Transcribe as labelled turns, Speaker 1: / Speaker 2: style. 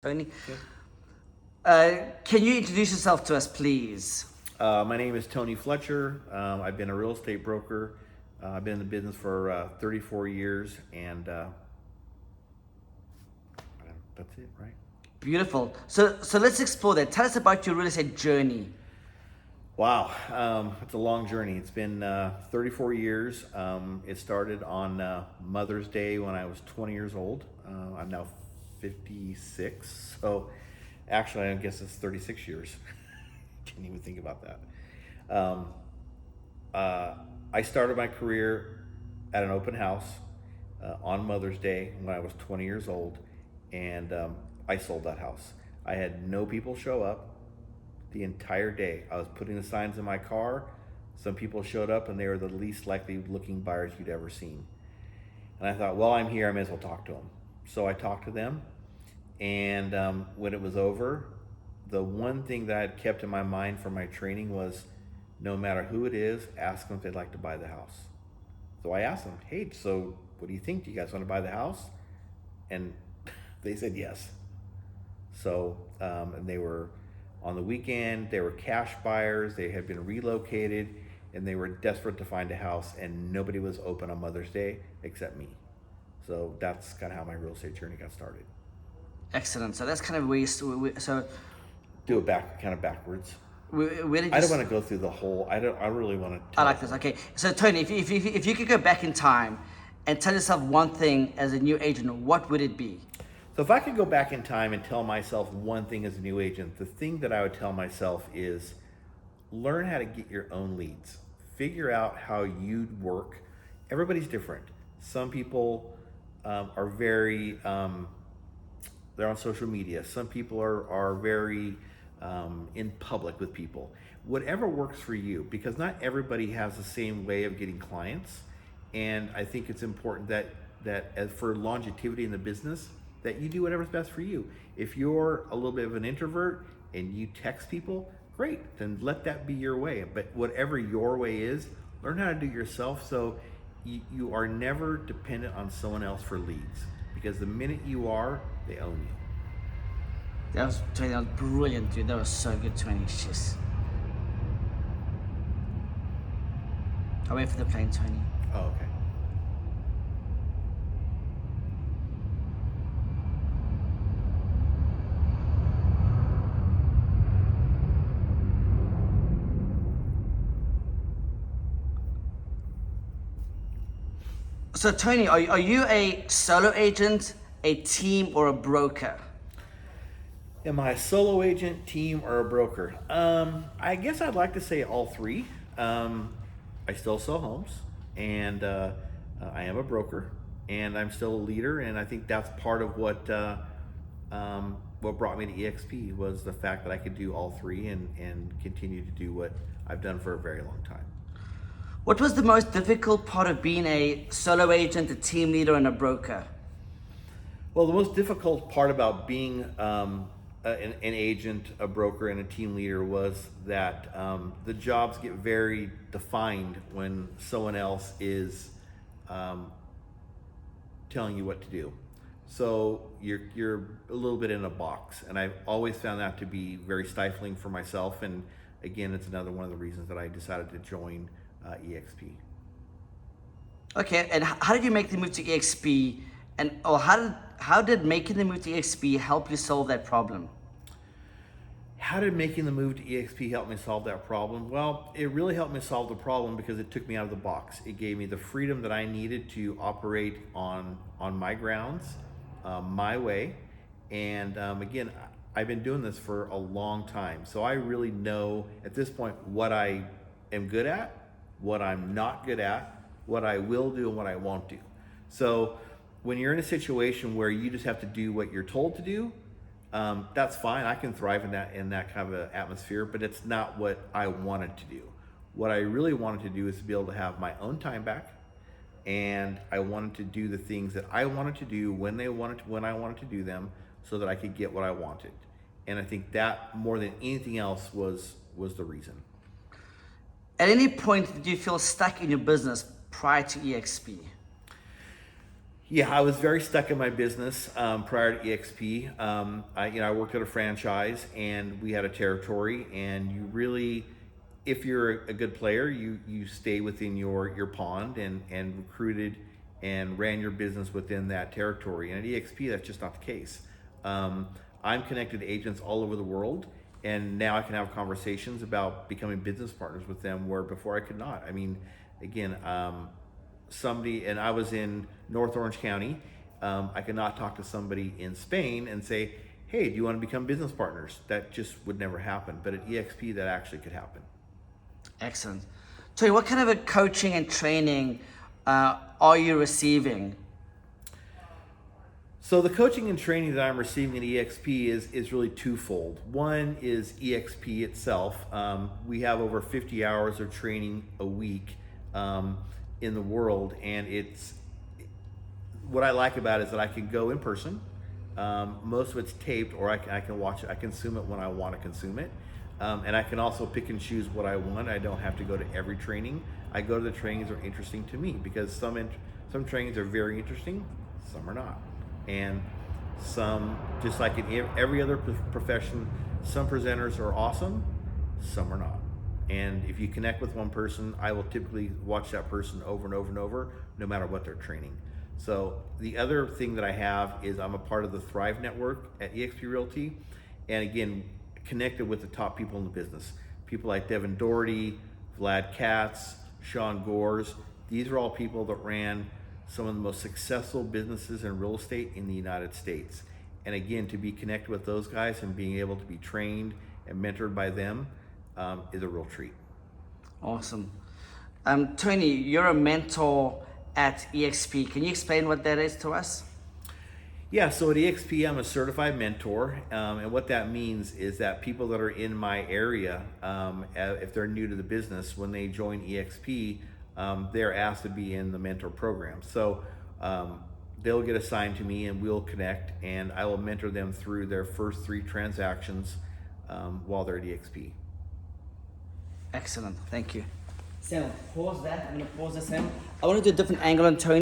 Speaker 1: Tony,
Speaker 2: Okay.
Speaker 1: can you introduce yourself to us, please?
Speaker 2: My name is Tony Fletcher. I've been a real estate broker. I've been in the business for 34 years, and that's it, right?
Speaker 1: Beautiful. So let's explore that. Tell us about your real estate journey.
Speaker 2: Wow, it's a long journey. It's been 34 years. It started on Mother's Day when I was 20 years old. I'm now 56, so actually, I guess it's 36 years. Didn't even think about that. Um, I started my career at an open house on Mother's Day when I was 20 years old, and I sold that house. I had no people show up the entire day. I was putting the signs in my car. Some people showed up, and they were the least likely looking buyers you'd ever seen. And I thought, well, I'm here, I may as well talk to them. So I talked to them, and when it was over, the one thing that I had kept in my mind from my training was no matter who it is, ask them if they'd like to buy the house. So I asked them, hey, so what do you think? Do you guys want to buy the house? And they said yes. So, and they were on the weekend, they were cash buyers, they had been relocated, and they were desperate to find a house, and nobody was open on Mother's Day except me. So that's kind of how my real estate journey got started.
Speaker 1: Excellent. So that's kind of where so
Speaker 2: Do it kind of backwards.
Speaker 1: where did you?
Speaker 2: I don't want to go through the whole. I really want to.
Speaker 1: I like this. Okay. So Tony, if you could go back in time and tell yourself one thing as a new agent, what would it be?
Speaker 2: So if I could go back in time and tell myself one thing as a new agent, the thing that I would tell myself is learn how to get your own leads. Figure out how you'd work. Everybody's different. Some people are very, they're on social media. Some people are very in public with people. Whatever works for you, because not everybody has the same way of getting clients. And I think it's important that as for longevity in the business, that you do whatever's best for you. If you're a little bit of an introvert and you text people, great, then let that be your way. But whatever your way is, learn how to do it yourself so you are never dependent on someone else for leads. Because the minute you are, they own you.
Speaker 1: Tony, that was brilliant, dude. That was so good, Tony. Jeez. I'll wait for the plane, Tony.
Speaker 2: Oh, okay.
Speaker 1: So Tony, are you a solo agent, a team, or a broker?
Speaker 2: Am I a solo agent, team, or a broker? I guess I'd like to say all three. I still sell homes, and I am a broker, and I'm still a leader, and I think that's part of what brought me to EXP was the fact that I could do all three and continue to do what I've done for a very long time.
Speaker 1: What was the most difficult part of being a solo agent, a team leader, and a broker?
Speaker 2: Well, the most difficult part about being an agent, a broker, and a team leader was that the jobs get very defined when someone else is telling you what to do. So you're a little bit in a box, and I've always found that to be very stifling for myself. And again, it's another one of the reasons that I decided to join EXP.
Speaker 1: Okay, and how did you make the move to EXP? And how did making the move to EXP help you solve that problem?
Speaker 2: How did making the move to EXP help me solve that problem? Well, it really helped me solve the problem because it took me out of the box. It gave me the freedom that I needed to operate on my grounds, my way. And again, I've been doing this for a long time. So I really know at this point what I am good at, what I'm not good at, what I will do, and what I won't do. So when you're in a situation where you just have to do what you're told to do, that's fine. I can thrive in that kind of an atmosphere, but it's not what I wanted to do. What I really wanted to do is to be able to have my own time back, and I wanted to do the things that I wanted to do when I wanted to do them, so that I could get what I wanted. And I think that more than anything else was the reason.
Speaker 1: At any point, did you feel stuck in your business prior to EXP?
Speaker 2: Yeah, I was very stuck in my business prior to EXP. I worked at a franchise, and we had a territory. And you really, if you're a good player, you stay within your pond and recruited and ran your business within that territory. And at EXP, that's just not the case. I'm connected to agents all over the world, and now I can have conversations about becoming business partners with them where before I could not. I mean, again. Somebody, and I was in North Orange County, I could not talk to somebody in Spain and say, hey, do you want to become business partners? That just would never happen. But at EXP, that actually could happen.
Speaker 1: Excellent. Tony, what kind of a coaching and training are you receiving?
Speaker 2: So the coaching and training that I'm receiving at EXP is really twofold. One is EXP itself. We have over 50 hours of training a week in the world, and it's what I like about it is that I can go in person. Most of it's taped, or I can watch it. I consume it when I want to consume it, and I can also pick and choose what I want. I don't have to go to every training. I go to the trainings that are interesting to me, because some trainings are very interesting, some are not, and some, just like in every other profession, some presenters are awesome, some are not. And if you connect with one person, I will typically watch that person over and over and over, no matter what they're training. So the other thing that I have is I'm a part of the Thrive Network at eXp Realty. And again, connected with the top people in the business. People like Devin Doherty, Vlad Katz, Sean Gores. These are all people that ran some of the most successful businesses in real estate in the United States. And again, to be connected with those guys and being able to be trained and mentored by them, is a real treat.
Speaker 1: Awesome. Tony, you're a mentor at EXP. Can you explain what that is to us?
Speaker 2: Yeah, so at EXP, I'm a certified mentor. And what that means is that people that are in my area, if they're new to the business, when they join EXP, they're asked to be in the mentor program. So they'll get assigned to me, and we'll connect, and I will mentor them through their first 3 transactions while they're at EXP.
Speaker 1: Excellent, thank you. Sam, pause that. I'm going to pause this, Sam. I want to do a different angle on Tony.